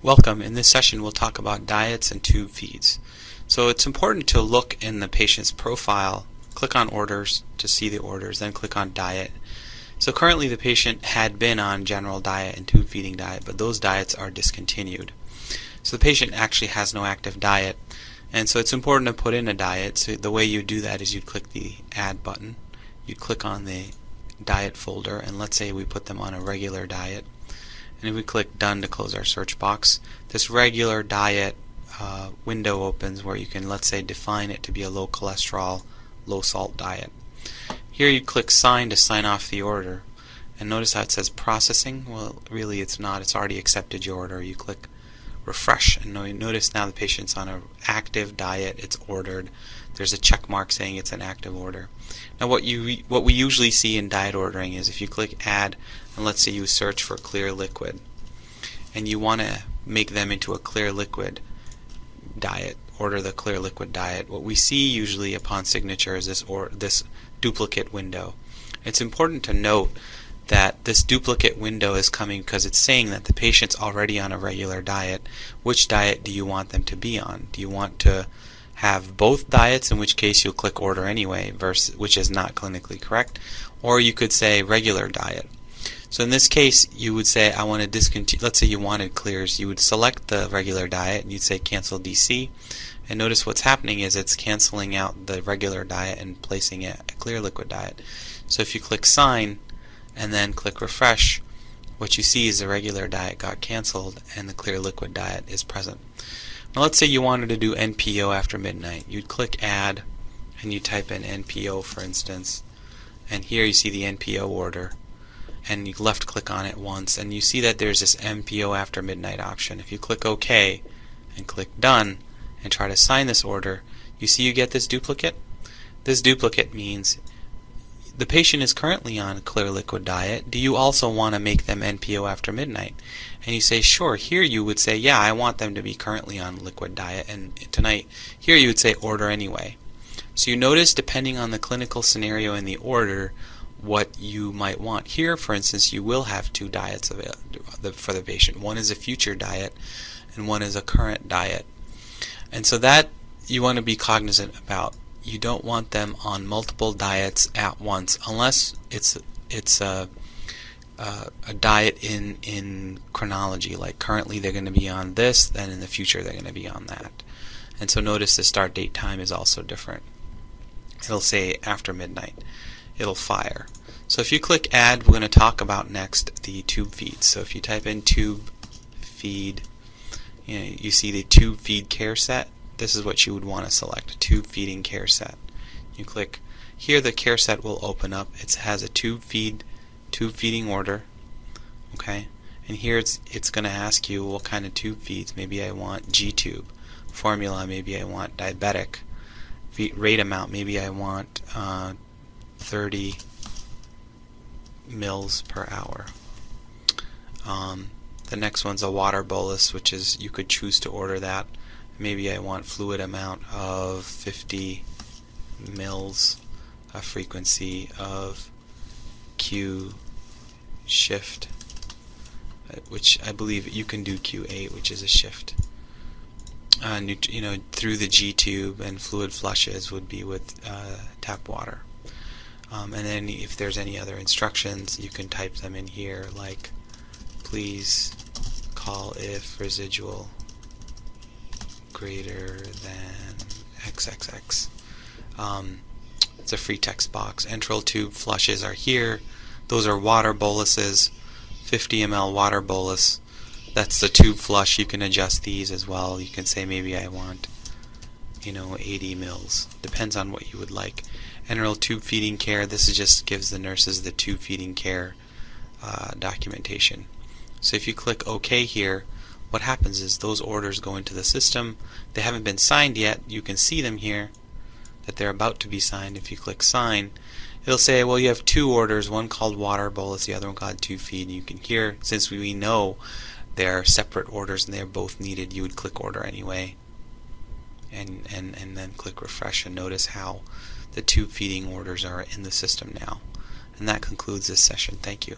Welcome. In this session we'll talk about diets and tube feeds. So it's important to look in the patient's profile, click on orders to see the orders, then click on diet. So currently the patient had been on general diet and tube feeding diet, but those diets are discontinued. So the patient actually has no active diet, and so it's important to put in a diet. So the way you do that is you'd click the add button, you'd click on the diet folder, and let's say we put them on a regular diet. And if we click done to close our search box, this regular diet window opens where you can, let's say, define it to be a low cholesterol, low salt diet. Here you click sign to sign off the order, and notice how it says processing. Well, really it's not, it's already accepted your order. You click refresh, and notice now the patient's on an active diet, it's ordered. There's a check mark saying it's an active order. Now what we usually see in diet ordering is if you click add, and let's say you search for clear liquid, and you want to make them into a clear liquid diet, order the clear liquid diet, what we see usually upon signature is this duplicate window. It's important to note that this duplicate window is coming because it's saying that the patient's already on a regular diet. Which diet do you want them to be on? Do you want to have both diets, in which case you'll click order anyway, which is not clinically correct, or you could say regular diet. So in this case you would say I want to discontinue. Let's say you wanted clears, you would select the regular diet and you'd say cancel DC, and notice what's happening is it's canceling out the regular diet and placing it a clear liquid diet. So if you click sign and then click refresh, what you see is the regular diet got canceled and the clear liquid diet is present. Now let's say you wanted to do NPO after midnight. You'd click add and you type in NPO, for instance, and here you see the NPO order, and you left click on it once and you see that there's this NPO after midnight option. If you click OK and click done and try to sign this order, you see you get this duplicate. This duplicate means the patient is currently on a clear liquid diet. Do you also want to make them NPO after midnight? And you say sure. Here you would say yeah, I want them to be currently on liquid diet, and tonight here you would say order anyway. So you notice depending on the clinical scenario in the order what you might want. Here for instance you will have two diets for the patient. One is a future diet and one is a current diet, and so that you want to be cognizant about. You don't want them on multiple diets at once unless it's a diet in chronology, like currently they're going to be on this, then in the future they're going to be on that. And so notice the start date time is also different. It'll say after midnight. It'll fire. So if you click add, we're going to talk about next the tube feeds. So if you type in tube feed, you see the tube feed care set. This is what you would want to select, a tube feeding care set. You click here, the care set will open up. It has a tube feeding order, okay? And here it's going to ask you what kind of tube feeds. Maybe I want G-tube. Formula, maybe I want diabetic. Rate amount, maybe I want 30 mils per hour. The next one's a water bolus, which is you could choose to order that. Maybe I want fluid amount of 50 mils, a frequency of Q shift, which I believe you can do Q8, which is a shift. Through the G tube, and fluid flushes would be with tap water. And then if there's any other instructions, you can type them in here, like please call if residual greater than XXX. It's a free text box. Enteral tube flushes are here. Those are water boluses, 50 ml water bolus. That's the tube flush. You can adjust these as well. You can say maybe I want 80 mils. Depends on what you would like. Enteral tube feeding care. This just gives the nurses the tube feeding care documentation. So if you click OK here, what happens is those orders go into the system. They haven't been signed yet. You can see them here that they're about to be signed. If you click sign, it'll say, well, you have two orders, one called water bolus, the other one called tube feed. And you can hear, since we know they're separate orders and they're both needed, you would click order anyway, and then click refresh, and notice how the tube feeding orders are in the system now. And that concludes this session. Thank you.